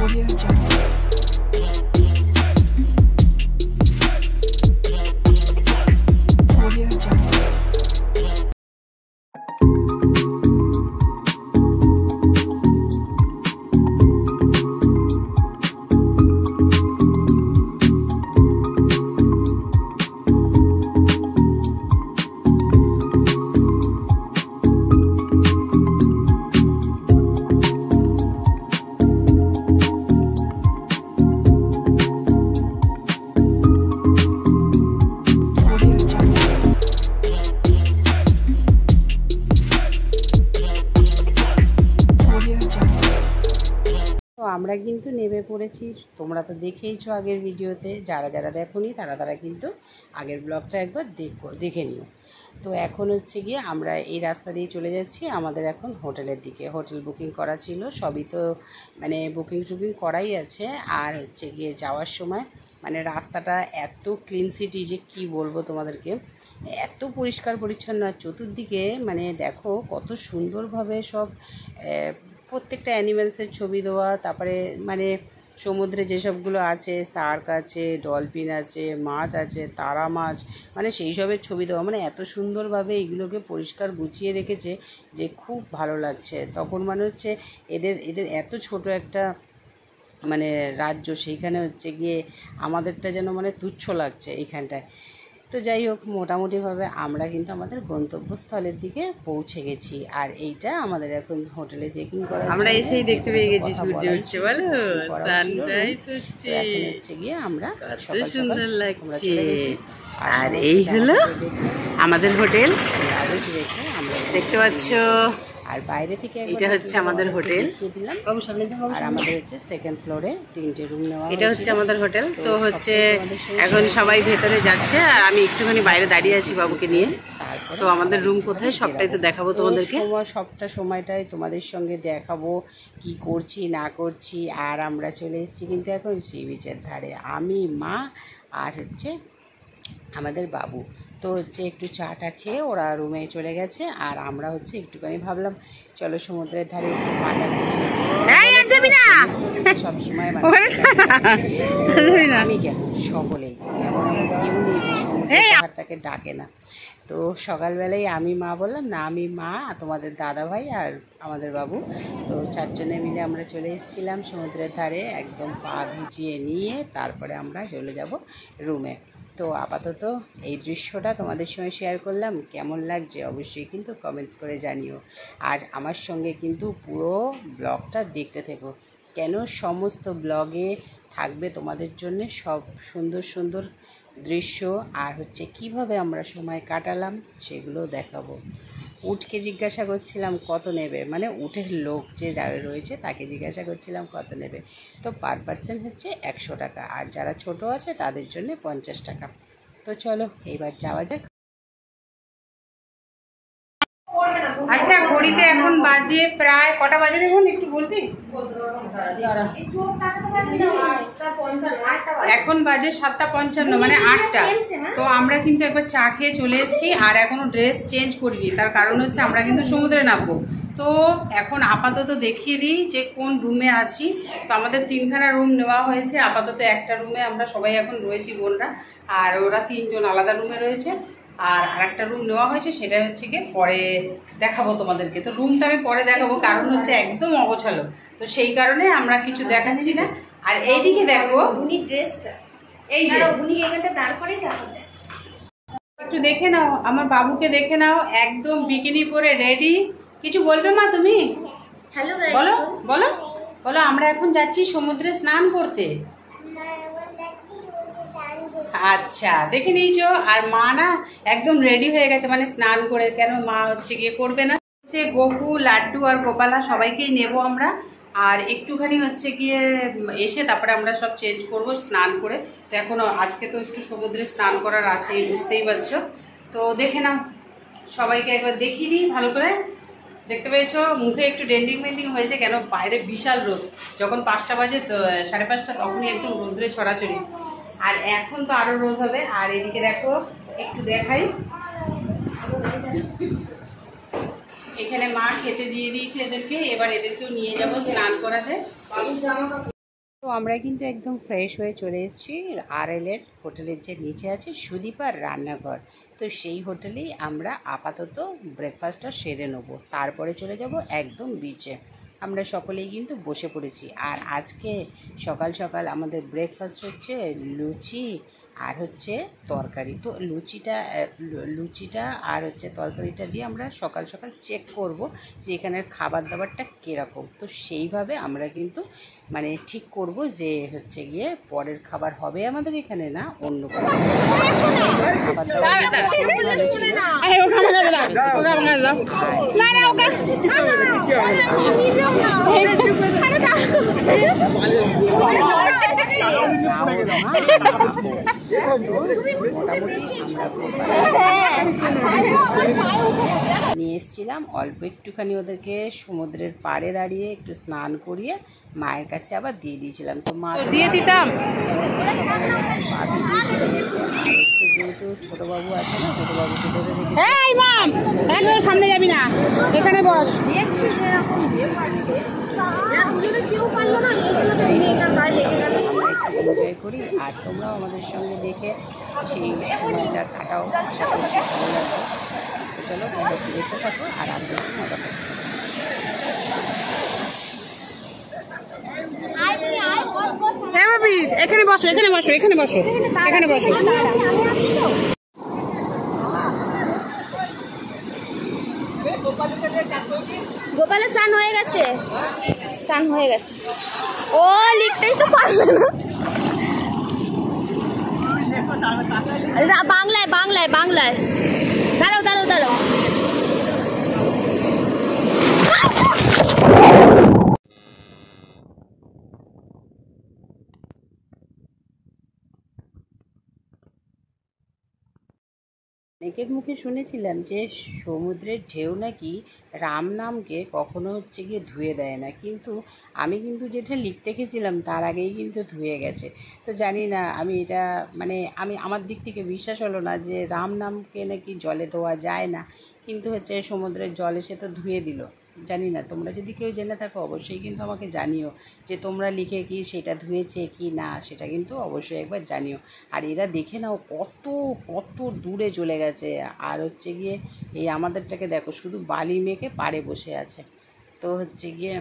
Audio Jungle. Audio Jungle. আমরা কিন্তু নেমে পড়েছি, তোমরা তো দেখেইছো আগের ভিডিওতে, যারা যারা দেখোনি তারা কিন্তু আগের ব্লগটা একবার দেখে নিও। তো এখন হচ্ছে গিয়ে আমরা এই রাস্তা দিয়ে চলে যাচ্ছি আমাদের এখন হোটেলের দিকে। হোটেল বুকিং করা ছিল, সবই তো মানে বুকিং করাই আছে। আর হচ্ছে গিয়ে যাওয়ার সময় মানে রাস্তাটা এত ক্লিন সিটি যে কি বলবো তোমাদেরকে, এত পরিষ্কার পরিচ্ছন্ন। চতুর্দিকে মানে দেখো কত সুন্দরভাবে সব প্রত্যেকটা অ্যানিমেলসের ছবি দেওয়া, তারপরে মানে সমুদ্রে যেসবগুলো আছে, শার্ক আছে, ডলফিন আছে, মাছ আছে, তারা মাছ, মানে সেই সবের ছবি দেওয়া। মানে এত সুন্দরভাবে এগুলোকে পরিষ্কার গুছিয়ে রেখেছে যে খুব ভালো লাগছে। তখন মানে হচ্ছে এদের এত ছোট একটা মানে রাজ্য, সেইখানে হচ্ছে গিয়ে আমাদেরটা যেন মানে তুচ্ছ লাগছে এইখানটায়। তো যাই হোক, মোটামুটিভাবে আমরা কিন্তু আমাদের গন্তব্যস্থলের দিকে পৌঁছে গেছি। আর এইটা আমাদের এখন হোটেলে চেকিং করা, আমরা এসেই দেখতে পেয়ে গেছি সূর্য উঠছে, বলো সানরাইজ হচ্ছে। এখন হচ্ছে গিয়ে আমরা কত সুন্দর লাগছে। আর এই হলো আমাদের হোটেল, আমরা দেখতে পাচ্ছ। আর বাইরে থেকে এটা হচ্ছে আমাদের হোটেল, আর আমাদের হচ্ছে সেকেন্ড ফ্লোরে 3টে রুম নেওয়া। এটা হচ্ছে আমাদের হোটেল। তো হচ্ছে এখন সবাই ভেতরে যাচ্ছে আর আমি একটুখানি বাইরে দাঁড়িয়ে আছি বাবুকে নিয়ে। তো আমাদের রুম কোথায় সবটাই তো দেখাবো তোমাদেরকে, সবটা সময়টাই তোমাদের সঙ্গে দেখাবো কি করছি না করছি। আর আমরা চলে এসেছি কিন্তু এখন সি বিচের ধারে, আমি, মা আর হচ্ছে আমাদের বাবু। তো হচ্ছে একটু চাটা খেয়ে ওরা রুমে চলে গেছে, আর আমরা হচ্ছে একটুখানি ভাবলাম চলো সমুদ্রের ধারে একটু পাটা পিছিয়ে সবসময় আমি কেন সকলেই এমন কেউ নেই যে সমুদ্রের পাহাড়টাকে ডাকে না। তো সকালবেলায় আমি মা বললাম না, আমি মা, তোমাদের দাদা ভাই আর আমাদের বাবু, তো 4 জনে মিলে আমরা চলে এসেছিলাম সমুদ্রের ধারে। একদম পা ভিজিয়ে নিয়ে তারপরে আমরা চলে যাব রুমে। তো আপাতত এই দৃশ্যটা তোমাদের সঙ্গে শেয়ার করলাম, কেমন লাগছে অবশ্যই কিন্তু কমেন্টস করে জানিও। আর আমার সঙ্গে কিন্তু পুরো ব্লগটা দেখতে থেকো, কেন সমস্ত ব্লগে থাকবে তোমাদের জন্য সব সুন্দর সুন্দর দৃশ্য, আর হচ্ছে কিভাবে আমরা সময় কাটালাম সেগুলো দেখাবো। উটকে জিজ্ঞাসা করছিলাম কত নেবে, মানে উটের লোক যে যারা রয়েছে তাকে জিজ্ঞাসা করছিলাম কত নেবে। তো পার পার্সন হচ্ছে 100 টাকা, আর যারা ছোট আছে তাদের জন্য 50 টাকা। তো চলো এইবার যাওয়া যাক। আচ্ছা, ঘড়িতে এখন বাজে প্রায় কটা বাজে দেখুন, একটু বলবি? এখন বাজে 7:55, মানে 8টা। তো আমরা কিন্তু একবার চা খেয়ে চলে এসেছি, আর এখনো ড্রেস চেঞ্জ করিনি। তার কারণ হচ্ছে আমরা কিন্তু সমুদ্রে নামবো। তো এখন আপাতত দেখিয়ে দিই যে কোন রুমে আছি। তো আমাদের 3খানা রুম নেওয়া হয়েছে। আপাতত একটা রুমে আমরা সবাই এখন রয়েছি বোনরা, আর ওরা 3 জন আলাদা রুমে রয়েছে। আর আরেকটা রুম নেওয়া হয়েছে, সেটা হচ্ছে কি পরে দেখাবো তোমাদেরকে। তো রুমটা আমি পরে দেখাবো, কারণ হচ্ছে একদম অগোছালো, তো সেই কারণে আমরা কিছু দেখাচ্ছি না। আর এইদিকে দেখো ড্রেসটা, এই যে একটু দেখে নাও, আমার বাবুকে দেখে নাও, একদম বিকিনি পরে রেডি। কিছু বলবে মা তুমি? হ্যালো বলো বলো বলো। আমরা এখন যাচ্ছি সমুদ্রে স্নান করতে। আচ্ছা, দেখে নিয়েছো। আর মা না একদম রেডি হয়ে গেছে, মানে স্নান করে। কেন মা হচ্ছে গিয়ে করবে না, হচ্ছে গোপু, লাড্ডু আর গোপালা সবাইকেই নেব আমরা। আর একটুখানি হচ্ছে গিয়ে এসে তারপরে আমরা সব চেঞ্জ করব স্নান করে। তো এখন আজকে তো একটু সমুদ্রে স্নান করার আছেই, বুঝতেই পারছো। তো দেখে নাও, সবাইকে একবার দেখিয়ে দিই ভালো করে। দেখতে পেয়েছো মুখে একটু ডেন্ডিং হয়েছে, কেন বাইরে বিশাল রোদ। যখন 5টা বাজে, তো 5:30 তখনই একদম রোদ্রে ছড়াছড়ি। আর এখন তো আরো রোদ হবে। আর এদিকে দেখো, একটু দেখাই, এখানে মা খেতে দিয়ে দিয়েছে এদেরকে। এবার এদেরকেও নিয়ে যাবো স্নান করাতে। তো আমরা কিন্তু একদম ফ্রেশ হয়ে চলে এসেছি আরএলের হোটেলের যে নিচে আছে সুদীপার রান্নাঘর। তো সেই হোটেলেই আমরা আপাতত ব্রেকফাস্টটা সেরে নেবো, তারপরে চলে যাব একদম বিচে। আমরা সকলেই কিন্তু বসে পড়েছি। আর আজকে সকাল সকাল আমাদের ব্রেকফাস্ট হচ্ছে লুচি আর হচ্ছে তরকারি। তো লুচিটা আর হচ্ছে তরকারিটা দিয়ে আমরা সকাল সকাল চেক করব যে এখানের খাবার দাবারটা কীরকম। তো সেইভাবে আমরা কিন্তু মানে ঠিক করব যে হচ্ছে গিয়ে পরের খাবার হবে আমাদের এখানে না অন্য কোনো খাবার নিয়ে এসেছিলাম অল্প একটুখানি ওদেরকে সমুদ্রের পাড়ে দাঁড়িয়ে একটু স্নান করিয়ে মায়ের কাছে আবার দিয়ে দিয়েছিলাম। তো মা দিয়ে দিতাম যেহেতু ছোটবাবু আছে না, ছোটবাবুকে ধরে রেখে সামনে যাবি না, এখানে বস। এনজয় করি আর তোমরাও আমাদের সঙ্গে দেখে সেই সময়টা কাটাও, আশা করছি ভালো লাগবে। তো চলো তোমরা দেখতে থাকো আর আমাদের মজা করো। এখানে বসো, এখানে বসো, এখানে বসো, এখানে বসো। গোপালের চান হয়ে গেছে, চান হয়ে গেছে। ও লিখতেই তো পারবে না। বাংলায় বাংলায় বাংলায় দাঁড়াও দাঁড়াও দাঁড়াও। অনেকের মুখে শুনেছিলাম যে সমুদ্রের ঢেউ নাকি রাম নামকে কখনো হচ্ছে গিয়ে ধুয়ে দেয় না, কিন্তু আমি কিন্তু যেটা লিখতে গেছিলাম তার আগেই কিন্তু ধুয়ে গেছে। তো জানি না, আমি এটা মানে আমার দিক থেকে বিশ্বাস হলো না যে রাম নামকে নাকি জলে ধোয়া যায় না, কিন্তু হচ্ছে সমুদ্রের জল এসে তো ধুয়ে দিল। জানি না, তোমরা যদি কেউ জেনে থাকো অবশ্যই কিন্তু আমাকে জানিও যে তোমরা লিখে কি সেটা ধুয়েছে কি না, সেটা কিন্তু অবশ্যই একবার জানিও। আর এরা দেখে নাও কত কত দূরে চলে গেছে, আর হচ্ছে গিয়ে এই আমাদেরটাকে দেখো শুধু বালি মেখে পাড়ে বসে আছে। তো হচ্ছে গিয়ে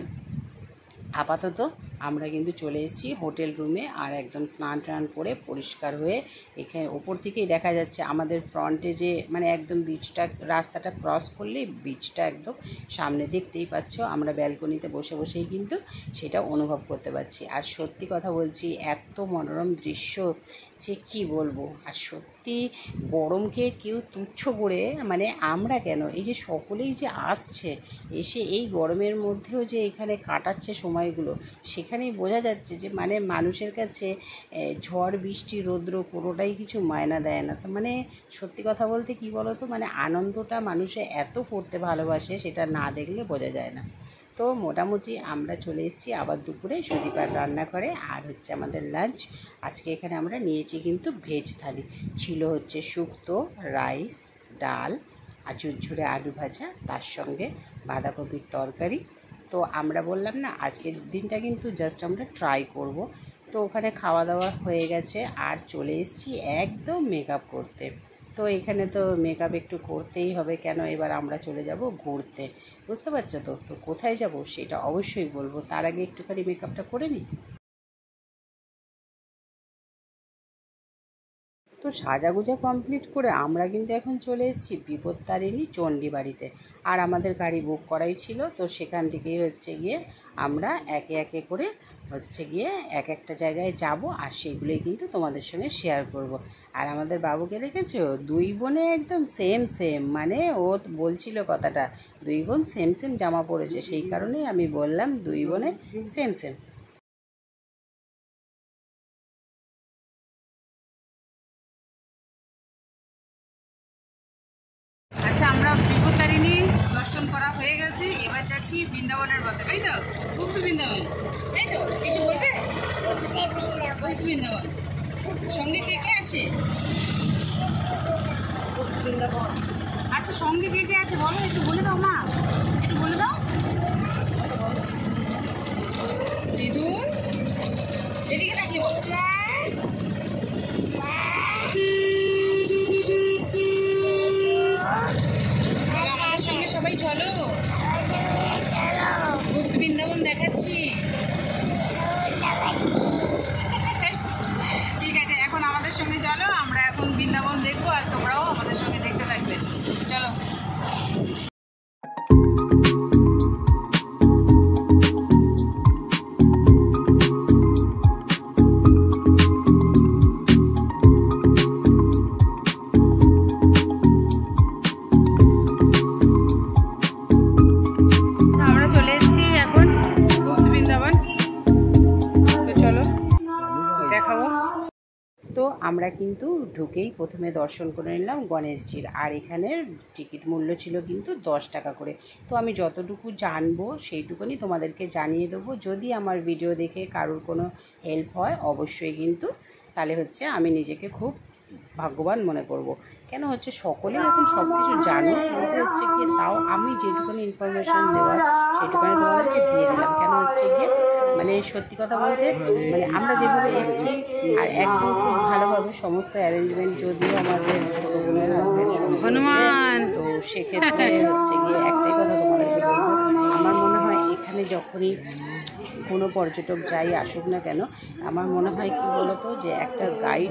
আপাতত আমরা কিন্তু চলে এসেছি হোটেল রুমে, আর একদম স্নান টান করে পরিষ্কার হয়ে এখানে ওপর থেকেই দেখা যাচ্ছে আমাদের ফ্রন্টে যে মানে একদম বিচটা, রাস্তাটা ক্রস করলেই বিচটা একদম সামনে দেখতেই পাচ্ছ। আমরা ব্যালকনিতে বসে বসেই কিন্তু সেটা অনুভব করতে পারছি। আর সত্যি কথা বলছি, এত মনোরম দৃশ্য যে কী বলবো। আর সত্যি গরমকে কেউ তুচ্ছ করে মানে আমরা কেন, এই যে সকলেই যে আসছে এসে এই গরমের মধ্যেও যে এখানে কাটাচ্ছে সময়গুলো, সেখানেই বোঝা যাচ্ছে যে মানে মানুষের কাছে ঝড় বৃষ্টি রৌদ্র কোনোটাই কিছু মায়না দেয় না। তো মানে সত্যি কথা বলতে কি বলো তো, মানে আনন্দটা মানুষে এত করতে ভালোবাসে সেটা না দেখলে বোঝা যায় না। তো মোটামুটি আমরা চলে এসেছি আবার দুপুরে সুদীপার রান্না করে, আর হচ্ছে আমাদের লাঞ্চ। আজকে এখানে আমরা নিয়েছি কিন্তু ভেজ থালি, ছিল হচ্ছে শুক্তো, রাইস, ডাল আর ঝুরঝুরে আলু ভাজা, তার সঙ্গে বাঁধাকপির তরকারি। তো আমরা বললাম না আজকের দিনটা কিন্তু জাস্ট আমরা ট্রাই করব। তো ওখানে খাওয়া দাওয়া হয়ে গেছে আর চলে এসেছি একদম মেকআপ করতে। তো এখানে তো মেকআপ একটু করতেই হবে, কেন এবার আমরা চলে যাব ঘুরতে, বুঝতে পারছো তো। তো কোথায় যাব সেটা অবশ্যই বলবো, তার আগে একটুখানি মেকআপটা করে নিই। তো সাজাগুজা কমপ্লিট করে আমরা কিন্তু এখন চলে এসেছি বিপত্তারিণী চণ্ডীবাড়িতে। আর আমাদের গাড়ি বুক করাই ছিল, তো সেখান থেকেই হচ্ছে গিয়ে আমরা একে একে করে হচ্ছে গিয়ে এক একটা জায়গায় যাব, আর সেইগুলোই কিন্তু তোমাদের সঙ্গে শেয়ার করব। আর আমাদের বাবুকে দেখেছো, দুই বোনে একদম সেম সেম, মানে ও বলছিল কথাটা, দুই বোন সেম সেম জামা পরেছে, সেই কারণেই আমি বললাম দুই বোনে সেম সেম। আচ্ছা, আমরা বিপত্তারিণী দর্শন করা হয়ে গেছে, এবার যাচ্ছি বৃন্দাবনের পথে, তাই তো? গুপ্ত বৃন্দাবন, তাই তো? কিছু বলবে? গুপ্ত বৃন্দাবন সঙ্গে কে কে আছে? বৃন্দাবন আচ্ছা, সঙ্গে কে কে আছে বলো, একটু বলে দাও মা, একটু বলে দাও। দিদুন, আমাদের সঙ্গে সবাই চলো, গুপ্ত বৃন্দাবন দেখাচ্ছি। ঠিক আছে, এখন আমাদের সঙ্গে চলো, আমরা এখন বৃন্দাবন দেখবো আর তোমরাও আমাদের সঙ্গে দেখতে থাকবে। চলো। আমরা চলে এসেছি এখন গুপ্ত বৃন্দাবন, তো চলো দেখাবো। তো আমরা কিন্তু ঢুকেই প্রথমে দর্শন করে নিলাম গণেশজির, আর এখানের টিকিট মূল্য ছিল কিন্তু 10 টাকা করে। তো আমি যতটুকু জানবো সেইটুকুনি তোমাদেরকে জানিয়ে দেবো। যদি আমার ভিডিও দেখে কারোর কোনো হেল্প হয় অবশ্যই কিন্তু তাহলে হচ্ছে আমি নিজেকে খুব ভাগ্যবান মনে করব। কেন হচ্ছে সকলেই এখন সব কিছু জানো, কিন্তু হচ্ছে গিয়ে তাও আমি যেটুকুনি ইনফরমেশান দেওয়ার সেইটুকুনি তোমাদেরকে দিয়ে দিলাম। কেন হচ্ছে গিয়ে মানে সত্যি কথা বলতে মানে আমরা যেভাবে এসেছি আর একদম খুব ভালোভাবে সমস্ত অ্যারেঞ্জমেন্ট, যদিও আমাদের ছোটো বোনের হনুমান, তো সেক্ষেত্রে হচ্ছে গিয়ে একটাই কথা তোমাদেরকে বলবো, আমার মনে হয় এখানে যখনই কোনো পর্যটক যাই আসুক না কেন, আমার মনে হয় কি বলতো যে একটা গাইড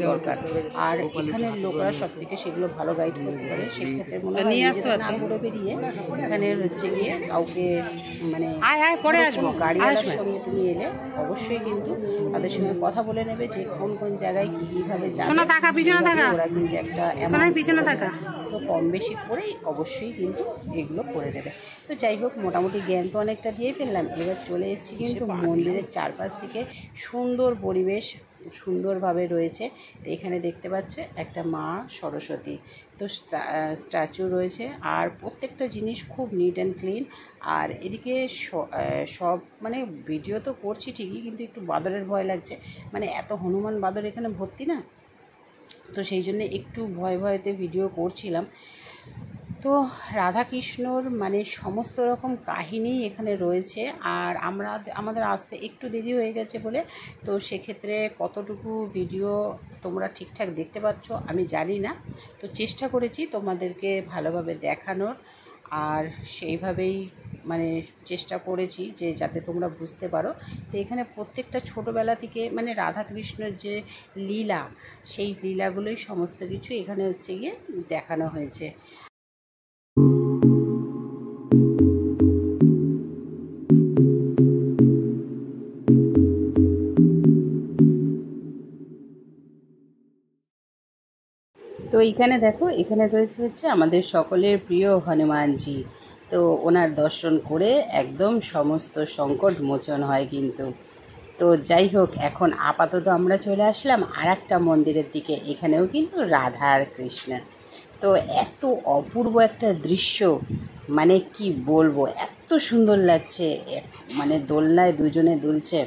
দরকার। আর এখানের লোকরা সব থেকে সেগুলো ভালো গাইড করতে পারে। সেক্ষেত্রে মনে হয় না ঘুরে বেরিয়ে এখানে হচ্ছে গিয়ে কাউকে মানে গাড়িওয়ালার সঙ্গে তুমি এলে অবশ্যই কিন্তু তাদের সঙ্গে কথা বলে নেবে যে কোন কোন জায়গায় কী কীভাবে যাবে। ওরা কিন্তু একটা তো কম বেশি করেই অবশ্যই কিন্তু এগুলো করে দেবে। তো যাই হোক, মোটামুটি জ্ঞান তো অনেকটা দিয়ে ফেললাম। এবার চলে এসেছি কিন্তু মন্দিরের চারপাশ থেকে সুন্দর পরিবেশ সুন্দরভাবে রয়েছে। তো এখানে দেখতে পাচ্ছ একটা মা সরস্বতী, তো স্ট্যাচু রয়েছে, আর প্রত্যেকটা জিনিস খুব নিট অ্যান্ড ক্লিন। আর এদিকে সব মানে ভিডিও তো করছি ঠিকই, কিন্তু একটু বাদরের ভয় লাগছে, মানে এত হনুমান বাদর এখানে ভর্তি না, তো সেই জন্য একটু ভয়তে ভিডিও করছিলাম। তো রাধাকৃষ্ণর মানে সমস্ত রকম কাহিনী এখানে রয়েছে। আর আমাদের আসতে একটু দেরি হয়ে গেছে বলে, তো সেক্ষেত্রে কতটুকু ভিডিও তোমরা ঠিকঠাক দেখতে পাচ্ছ আমি জানি না। তো চেষ্টা করেছি তোমাদেরকে ভালোভাবে দেখানোর, আর সেইভাবেই মানে চেষ্টা করেছি যে যাতে তোমরা বুঝতে পারো। তো এখানে প্রত্যেকটা ছোটোবেলা থেকে মানে রাধাকৃষ্ণের যে লীলা, সেই লীলাগুলোই সমস্ত কিছু এখানে হচ্ছে গিয়ে দেখানো হয়েছে। তো এইখানে দেখো, এখানে রয়েছে হচ্ছে আমাদের সকলের প্রিয় হনুমানজি। তো ওনার দর্শন করে একদম সমস্ত সংকট মোচন হয় কিন্তু। তো যাই হোক, এখন আপাতত আমরা চলে আসলাম আর একটা মন্দিরের দিকে। এখানেও কিন্তু রাধা আর কৃষ্ণ। তো এত অপূর্ব একটা দৃশ্য, মানে কি বলবো, এত সুন্দর লাগছে, মানে দোলনায় দুজনে দুলছে।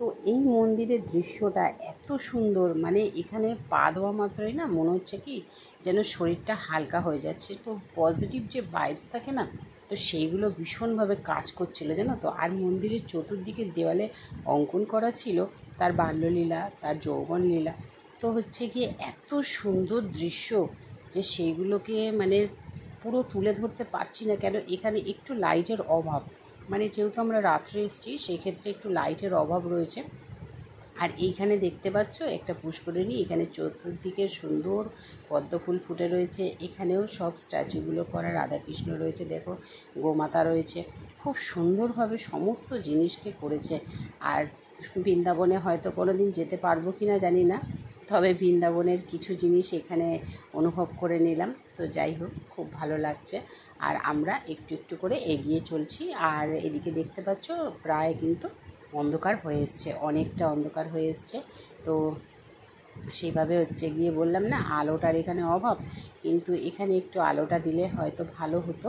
তো এই মন্দিরের দৃশ্যটা এত সুন্দর, মানে এখানে পা দেওয়া মাত্রই না মনে হচ্ছে কি যেন শরীরটা হালকা হয়ে যাচ্ছে। তো পজিটিভ যে ভাইবস থাকে না, তো সেইগুলো ভীষণভাবে কাজ করছিল জানো তো। আর মন্দিরের চতুর্দিকে দেওয়ালে অঙ্কন করা ছিল তার বাল্যলীলা, তার যৌবনলীলা। তো হচ্ছে গিয়ে এত সুন্দর দৃশ্য যে সেইগুলোকে মানে পুরো তুলে ধরতে পারছি না, কেন এখানে একটু লাইটের অভাব। মানে যেহেতু আমরা রাত্রে এসেছি সেক্ষেত্রে একটু লাইটের অভাব রয়েছে। আর এইখানে দেখতে পাচ্ছ একটা পুষ্করিণী, এখানে চতুর্দিকে সুন্দর পদ্ম ফুল ফুটে রয়েছে। এখানেও সব স্ট্যাচুগুলো করা রাধাকৃষ্ণ রয়েছে, দেখো গোমাতা রয়েছে, খুব সুন্দরভাবে সমস্ত জিনিসকে করেছে। আর বৃন্দাবনে হয়তো কোনো দিন যেতে পারবো কি না জানি না, তবে বৃন্দাবনের কিছু জিনিস এখানে অনুভব করে নিলাম। তো যাই হোক, খুব ভালো লাগছে। আর আমরা একটু একটু করে এগিয়ে চলছি। আর এদিকে দেখতে পাচ্ছ প্রায় কিন্তু অন্ধকার হয়ে এসছে, অনেকটা অন্ধকার হয়ে এসছে। তো সেইভাবে হচ্ছে গিয়ে বললাম না আলোটার এখানে অভাব, কিন্তু এখানে একটু আলোটা দিলে হয়তো ভালো হতো।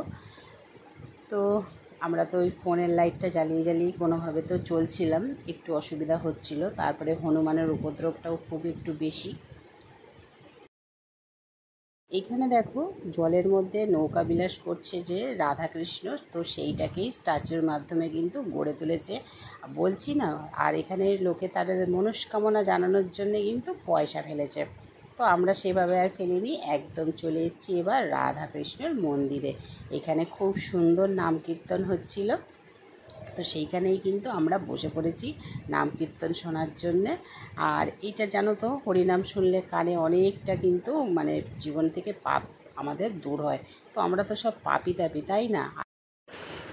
তো আমরা তো ওই ফোনের লাইটটা জ্বালিয়ে কোনোভাবে তো চলছিলাম, একটু অসুবিধা হচ্ছিল। তারপরে হনুমানের উপদ্রবটাও খুব একটু বেশি। এইখানে দেখো জলের মধ্যে নৌকা বিলাস করছে যে রাধাকৃষ্ণ, তো সেইটাকেই স্ট্যাচুর মাধ্যমে কিন্তু গড়ে তুলেছে। বলছি না, আর এখানে লোকে তাদের মনস্কামনা জানানোর জন্য কিন্তু পয়সা ফেলেছে। তো আমরা সেভাবে আর ফেলিনি, একদম চলে এসেছি এবার রাধাকৃষ্ণের মন্দিরে। এখানে খুব সুন্দর নাম কীর্তন হচ্ছিল, তো সেইখানেই কিন্তু আমরা বসে পড়েছি নাম কীর্তন শোনার জন্যে। আর এটা জানো তো, হরিনাম শুনলে কানে অনেকটা কিন্তু মানে জীবন থেকে পাপ আমাদের দূর হয়। তো আমরা তো সব পাপি তাপি, তাই না?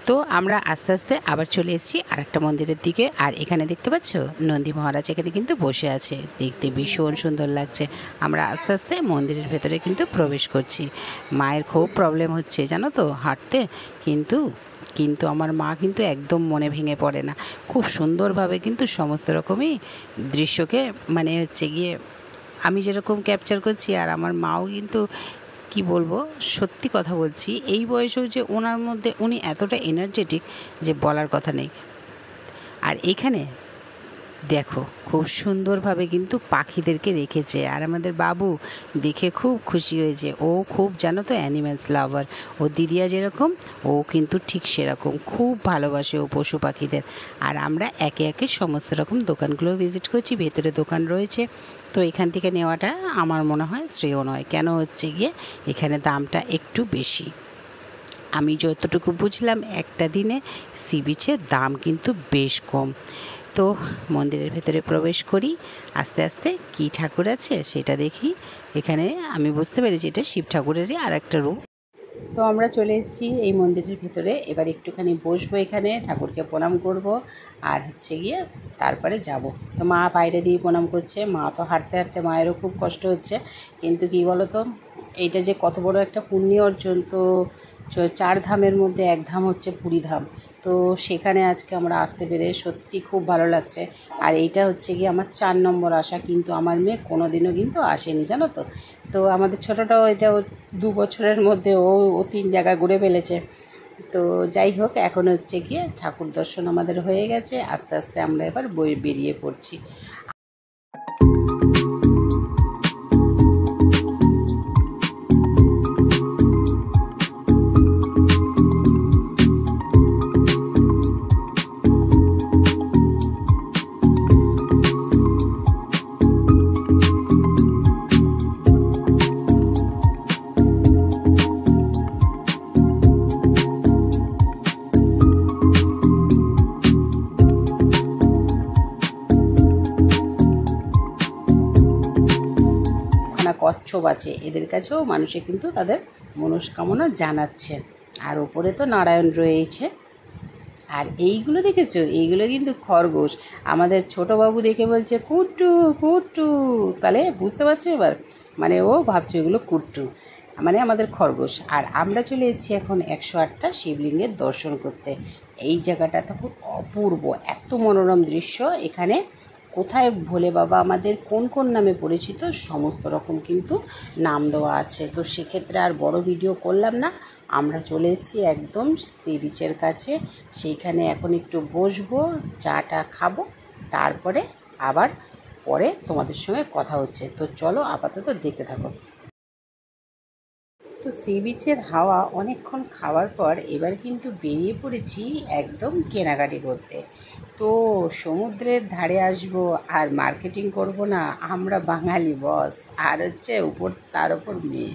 তো আমরা আস্তে আস্তে আবার চলে এসেছি আরেকটা মন্দিরের দিকে। আর এখানে দেখতে পাচ্ছ নন্দী মহারাজ এখানে কিন্তু বসে আছে, দেখতে ভীষণ সুন্দর লাগছে। আমরা আস্তে আস্তে মন্দিরের ভেতরে কিন্তু প্রবেশ করছি। মায়ের খুব প্রবলেম হচ্ছে জানো তো হাঁটতে, কিন্তু আমার মা কিন্তু একদম মনে ভেঙে পড়ে না, খুব সুন্দরভাবে কিন্তু সমস্ত রকমই দৃশ্যকে মানে হচ্ছে গিয়ে আমি যেরকম ক্যাপচার করছি, আর আমার মাও কিন্তু কি বলবো, সত্যি কথা বলছি, এই বয়সেও যে ওনার মধ্যে উনি এতটা এনার্জেটিক যে বলার কথা নেই। আর এইখানে দেখো খুব সুন্দরভাবে কিন্তু পাখিদেরকে রেখেছে, আর আমাদের বাবু দেখে খুব খুশি হয়েছে। ও খুব জানো তো অ্যানিম্যালস লাভার, ও দিদিয়া যেরকম ও কিন্তু ঠিক সেরকম, খুব ভালোবাসে ও পশু পাখিদের। আর আমরা একে একে সমস্ত রকম দোকানগুলো ভিজিট করছি, ভেতরে দোকান রয়েছে। তো এখান থেকে নেওয়াটা আমার মনে হয় শ্রেয় নয়, কেন হচ্ছে গিয়ে এখানে দামটা একটু বেশি। আমি যতটুকু বুঝলাম একটা দিনে সি বিচের দাম কিন্তু বেশ কম। তো মন্দিরের ভেতরে প্রবেশ করি, আস্তে আস্তে কী ঠাকুর আছে সেটা দেখি। এখানে আমি বুঝতে পেরেছি এটা শিব ঠাকুরেরই আর একটা রূপ। তো আমরা চলে এসেছি এই মন্দিরের ভিতরে, এবার একটুখানি বসবো এখানে, ঠাকুরকে প্রণাম করব, আর হচ্ছে গিয়ে তারপরে যাব। তো মা বাইরে দিয়ে প্রণাম করছে, মা তো হাঁটতে হাঁটতে মায়েরও খুব কষ্ট হচ্ছে। কিন্তু কী বলো তো, এইটা যে কত বড় একটা পুণ্য অর্জন। তো 4 ধামের মধ্যে এক ধাম হচ্ছে পুরী ধাম, তো সেখানে আজকে আমরা আসতে পেরে সত্যি খুব ভালো লাগছে। আর এইটা হচ্ছে গিয়ে আমার 4 নম্বর আসা, কিন্তু আমার মেয়ে কোনো দিনও কিন্তু আসেনি জানো তো। তো আমাদের ছোটোটাও এটা 2 বছরের মধ্যে ও 3 জায়গা ঘুরে ফেলেছে। তো যাই হোক, এখন হচ্ছে গিয়ে ঠাকুর দর্শন আমাদের হয়ে গেছে, আস্তে আস্তে আমরা এবার বেরিয়ে পড়ছি। কচ্ছপ আছে, এদের কাছেও মানুষে কিন্তু তাদের মনস্কামনা জানাচ্ছে। আর ওপরে তো নারায়ণ রয়েছে। আর এইগুলো দেখেছো, এইগুলো কিন্তু খরগোশ। আমাদের ছোটোবাবু দেখে বলছে কুট্টু কুট্টু, তাহলে বুঝতে পারছো এবার, মানে ও ভাবছো এগুলো কুট্টু, মানে আমাদের খরগোশ। আর আমরা চলে এসেছি এখন 108টা শিবলিঙ্গের দর্শন করতে। এই জায়গাটা তো খুব অপূর্ব, এত মনোরম দৃশ্য। এখানে কোথায় ভোলে বাবা আমাদের কোন কোন নামে পরিচিত সমস্ত রকম কিন্তু নাম দেওয়া আছে। তো সেক্ষেত্রে আর বড় ভিডিও করলাম না, আমরা চলে এসেছি একদম সি বিচের কাছে। সেইখানে এখন একটু বসবো, চাটা খাবো, তারপরে আবার পরে তোমাদের সঙ্গে কথা হচ্ছে। তো চলো আপাতত দেখতে থাকো। তো সি বিচের হাওয়া অনেকক্ষণ খাওয়ার পর এবার কিন্তু বেরিয়ে পড়েছি একদম কেনাকাটি করতে। তো সমুদ্রের ধারে আসবো আর মার্কেটিং করব না, আমরা বাঙালি বস, আর হচ্ছে তার উপর মেয়ে।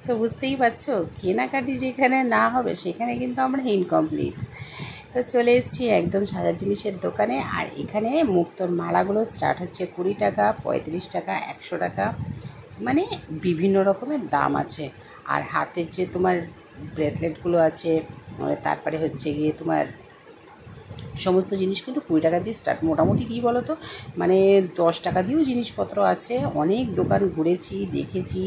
তো বুঝতেই পারছো, কেনাকাটি যেখানে না হবে সেখানে কিন্তু আমরা ইনকমপ্লিট। তো চলে এসেছি একদম সাজার জিনিসের দোকানে। আর এখানে মুক্তোর মালাগুলো স্টার্ট হচ্ছে 20 টাকা, 35 টাকা, 100 টাকা, মানে বিভিন্ন রকমের দাম আছে। আর হাতের যে তোমার ব্রেসলেটগুলো আছে, তারপরে হচ্ছে গিয়ে তোমার সমস্ত জিনিস কিন্তু 20 টাকা দিয়ে স্টার্ট। মোটামুটি কী বলো তো, মানে 10 টাকা দিয়েও জিনিসপত্র আছে। অনেক দোকান ঘুরেছি, দেখেছি,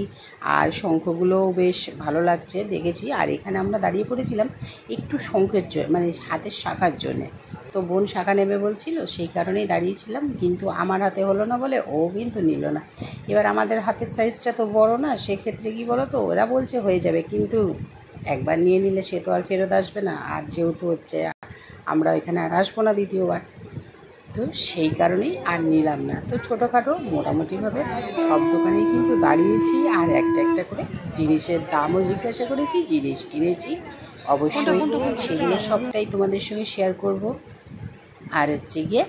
আর শঙ্খগুলোও বেশ ভালো লাগছে দেখেছি। আর এখানে আমরা দাঁড়িয়ে পড়েছিলাম একটু শঙ্খের জন্য, মানে হাতের শাখার জন্যে। তো বোন শাখা নেবে বলছিল, সেই কারণেই দাঁড়িয়েছিলাম, কিন্তু আমার হাতে হলো না বলে ও কিন্তু নিল না। এবার আমাদের হাতের সাইজটা তো বড় না, সেক্ষেত্রে কী বলো তো, ওরা বলছে হয়ে যাবে, কিন্তু একবার নিয়ে নিলে সে তো আর ফেরত আসবে না। আর যেহেতু হচ্ছে আমরা এখানে আর আসবো না দ্বিতীয়বার। তো সেই কারণেই আর নিলাম না। তো ছোটোখাটো মোটামুটিভাবে সব দোকানেই কিন্তু দাঁড়িয়েছি, আর একটা একটা করে জিনিসের দামও জিজ্ঞাসা করেছি, জিনিস কিনেছি। অবশ্যই সেগুলো সবটাই তোমাদের সঙ্গে শেয়ার করব। আর হচ্ছে গিয়ে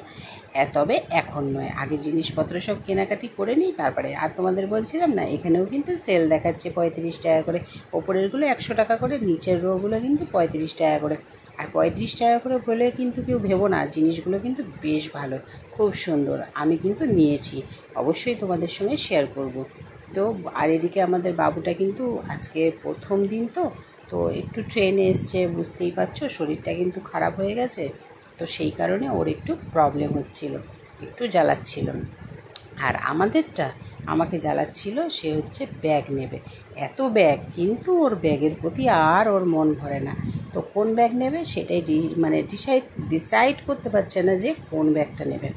তবে এখন নয়, আগে জিনিসপত্র সব কেনাকাটি করে নিই তারপরে। আর তোমাদের বলছিলাম না, এখানেও কিন্তু সেল দেখাচ্ছে 35 টাকা করে, ওপরেরগুলো 100 টাকা করে, নিচের রোগুলো কিন্তু 35 টাকা করে। আর 35 টাকা করে বলে কিন্তু কেউ ভেবো না, জিনিসগুলো কিন্তু বেশ ভালো, খুব সুন্দর। আমি কিন্তু নিয়েছি, অবশ্যই তোমাদের সঙ্গে শেয়ার করব। তো আর এদিকে আমাদের বাবুটা কিন্তু আজকে প্রথম দিন, তো তো একটু ট্রেনে এসছে, বুঝতেই পারছো, শরীরটা কিন্তু খারাপ হয়ে গেছে। তো সেই কারণে ওর একটু প্রবলেম হচ্ছিল, একটু জ্বালাচ্ছিল। আর আমাকে জ্বালাচ্ছিল, সে হচ্ছে ব্যাগ নেবে, এত ব্যাগ, কিন্তু ওর ব্যাগের প্রতি আর ওর মন ভরে না। তো কোন ব্যাগ নেবে সেটাই ডিসাইড করতে পারছে না যে কোন ব্যাগটা নেবে।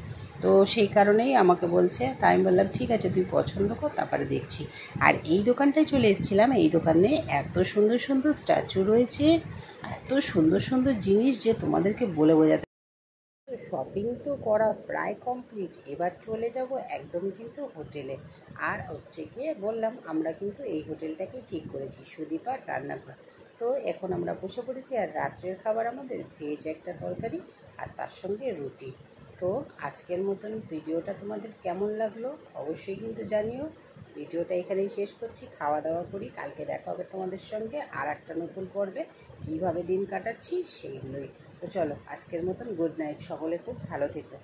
তো সেই কারণেই আমাকে বলছে, তাই আমি বললাম ঠিক আছে তুই পছন্দ কর, তারপরে দেখছি। আর এই দোকানটায় চলে এসেছিলাম, এই দোকানে এত সুন্দর সুন্দর স্ট্যাচু রয়েছে, এত সুন্দর সুন্দর জিনিস যে তোমাদেরকে বলে বোঝাতে। শপিং তো করা প্রায় কমপ্লিট, এবার চলে যাব একদম কিন্তু হোটেলে। আর হচ্ছে গিয়ে বললাম আমরা কিন্তু এই হোটেলটাকেই ঠিক করেছি, সুদীপার রান্নাঘর। তো এখন আমরা বসে পড়েছি, আর রাত্রের খাবার আমাদের ভেজ একটা তরকারি আর তার সঙ্গে রুটি। তো আজকের মতন ভিডিওটা তোমাদের কেমন লাগলো অবশ্যই কিন্তু জানিও। ভিডিওটা এখানেই শেষ করছি, খাওয়া দাওয়া করি, কালকে দেখা হবে তোমাদের সঙ্গে আর একটা নতুন পর্বে। কীভাবে দিন কাটাচ্ছি সেইগুলোই। তো চলো আজকের মতন গুড নাইট, সকলে খুব ভালো থেকো।